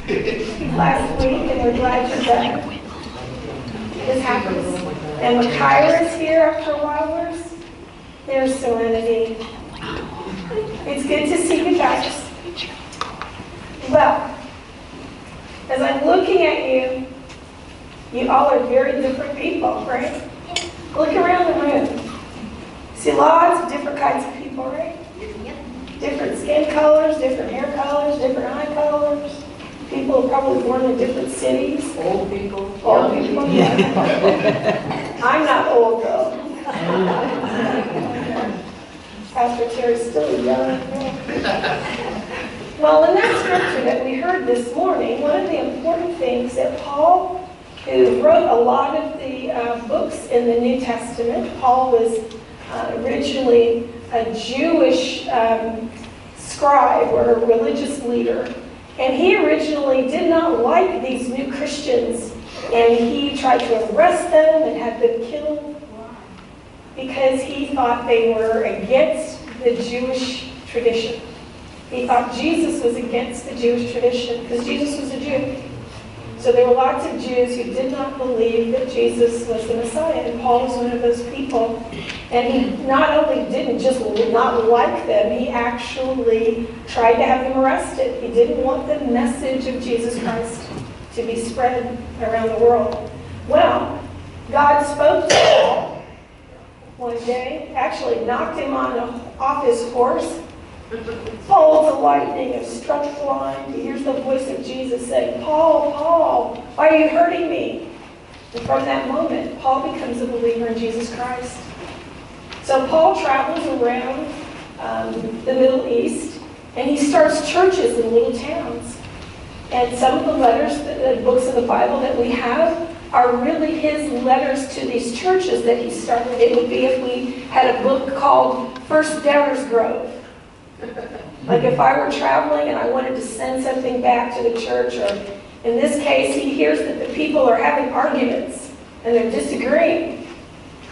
last week, and we're glad you're back. This happens. And when Kyra is here after a while, there's Serenity. It's good to see you guys. Well, as I'm looking at you, you all are very different people, right? Look around the room. See lots of different kinds of people, right? Different skin colors, different hair colors, different eye colors. People are probably born in different cities. Old people. Old people, yeah. I'm not old, though. Pastor Terry's still young. Well, in that scripture that we heard this morning, one of the important things that Paul, who wrote a lot of the books in the New Testament, Paul was originally a Jewish scribe or a religious leader. And he originally did not like these new Christians, and he tried to arrest them and have them killed because he thought they were against the Jewish tradition. He thought Jesus was against the Jewish tradition because Jesus was a Jew. So there were lots of Jews who did not believe that Jesus was the Messiah, and Paul was one of those people. And he not only didn't just not like them, he actually tried to have them arrested. He didn't want the message of Jesus Christ to be spread around the world. Well, God spoke to Paul one day, actually knocked him off his horse. Bolts of lightning have struck flying. He hears the voice of Jesus saying, "Paul, Paul, why are you hurting me?" And from that moment, Paul becomes a believer in Jesus Christ. So Paul travels around the Middle East, and he starts churches in little towns. And some of the letters, the books of the Bible that we have, are really his letters to these churches that he started. It would be if we had a book called First Downers Grove. Like if I were traveling and I wanted to send something back to the church, or in this case, he hears that the people are having arguments and they're disagreeing.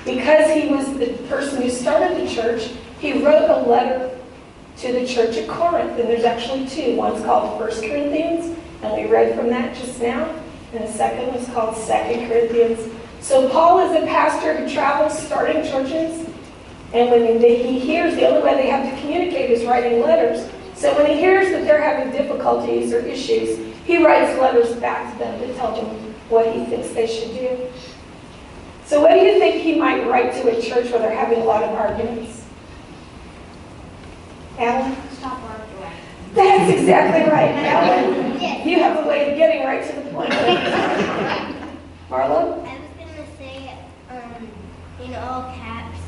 Because he was the person who started the church, he wrote a letter to the church at Corinth, and there's actually two. One's called 1 Corinthians, and we read from that just now, and the second was called 2 Corinthians. So Paul is a pastor who travels starting churches. And when he hears, the only way they have to communicate is writing letters. So when he hears that they're having difficulties or issues, he writes letters back to them to tell them what he thinks they should do. So what do you think he might write to a church where they're having a lot of arguments? Alan? Stop arguing. That's exactly right, Alan. You have a way of getting right to the point. Marlo? I was going to say, in all caps,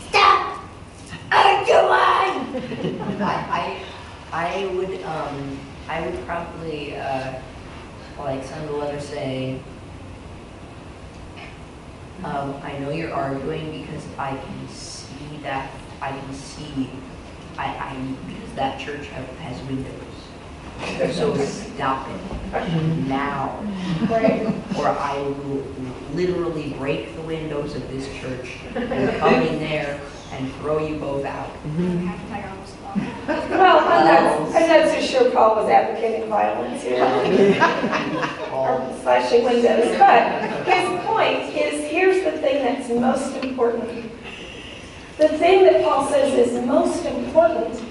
stop arguing! I would probably like send a letter saying, I know you're arguing because I can see that because that church has windows. So stop it now, Right. or I will literally break the windows of this church and come in there and throw you both out. Well, I'm not so sure Paul was advocating violence here, or slashing windows, but his point is, here's the thing that's most important. The thing that Paul says is most important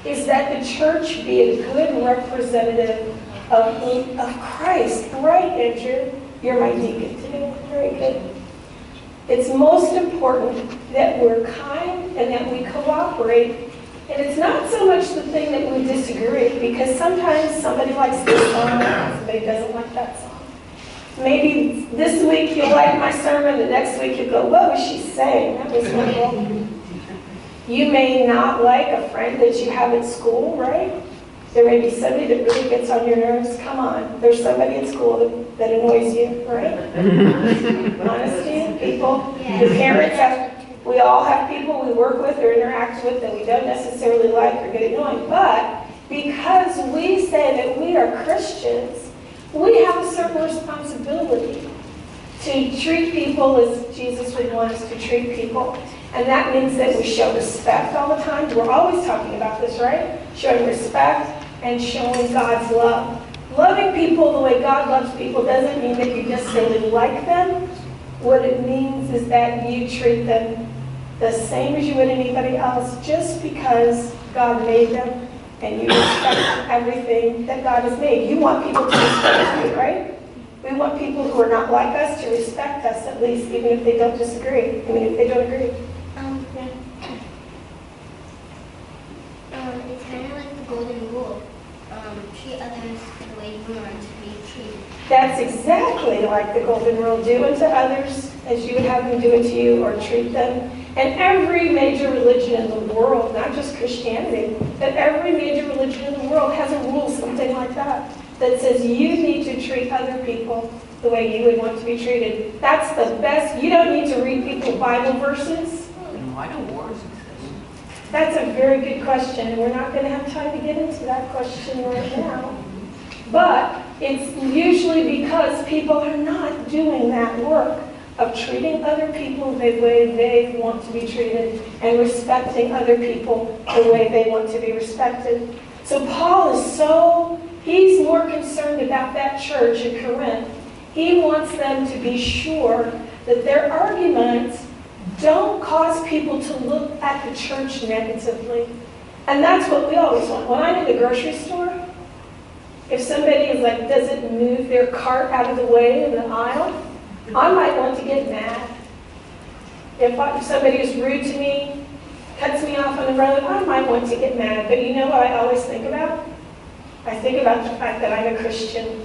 is that the church be a good representative of Christ. Right, Andrew? You're my deacon too. Very good. It's most important that we're kind and that we cooperate. And it's not so much the thing that we disagree, because sometimes somebody likes this song, somebody doesn't like that song. Maybe this week you'll like my sermon, the next week you'll go, what was she saying? That was wonderful. You may not like a friend that you have at school, right? There may be somebody that really gets on your nerves. Come on, there's somebody at school that annoys you, right? Honesty, people. Your parents have, we all have people we work with or interact with that we don't necessarily like or get annoying. But because we say that we are Christians, we have a certain responsibility to treat people as Jesus would want us to treat people. And that means that we show respect all the time. We're always talking about this, right? Showing respect and showing God's love. Loving people the way God loves people doesn't mean that you necessarily like them. What it means is that you treat them the same as you would anybody else, just because God made them and you respect everything that God has made. You want people to respect you, right? We want people who are not like us to respect us, at least, even if they don't disagree. I mean, if they don't agree. It's kind of like the golden rule. Treat others the way you want to be treated. That's exactly like the golden rule. Do unto others as you would have them do it to you, or treat them. And every major religion in the world, not just Christianity, but every major religion in the world has a rule, something like that, that says you need to treat other people the way you would want to be treated. That's the best. You don't need to read people Bible verses. And why do wars exist? That's a very good question, and we're not going to have time to get into that question right now. But it's usually because people are not doing that work of treating other people the way they want to be treated and respecting other people the way they want to be respected. So Paul is he's more concerned about that church in Corinth. He wants them to be sure that their arguments don't cause people to look at the church negatively. And that's what we always want. When I'm in the grocery store, if somebody is like, doesn't move their cart out of the way in the aisle, I might want to get mad. If somebody is rude to me, cuts me off on the road, I might want to get mad. But you know what I always think about? I think about the fact that I'm a Christian.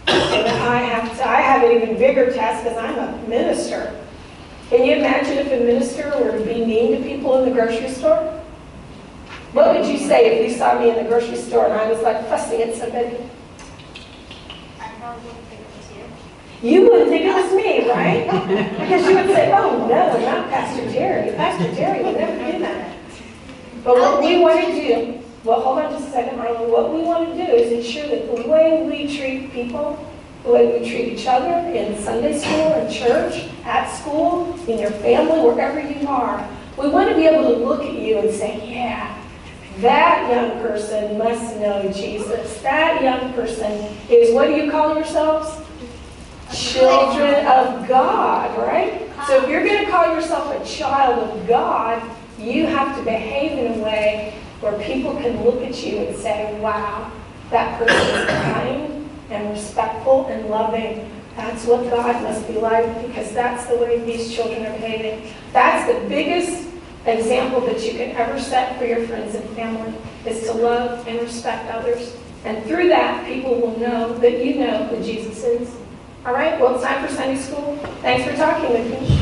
And I have an even bigger task because I'm a minister. Can you imagine if a minister were to be mean to people in the grocery store? What would you say if you saw me in the grocery store and I was like fussing at somebody? I probably wouldn't think it was you. You wouldn't think it was me, right? Because you would say, oh no, not Pastor Jerry. Pastor Jerry would never do that. But what we want to do, well, hold on just a second, Marlon. What we want to do is ensure that the way we treat people, the way we treat each other in Sunday school, in church, at school, in your family, wherever you are, we want to be able to look at you and say, yeah, that young person must know Jesus. That young person is, what do you call yourselves? Children of God, right? So if you're going to call yourself a child of God, you have to behave in a way where people can look at you and say, wow, that person is kind and respectful and loving. That's what God must be like, because that's the way these children are behaving. That's the biggest example that you can ever set for your friends and family, is to love and respect others. And through that, people will know that you know who Jesus is. All right, well, it's time for Sunday school. Thanks for talking with me.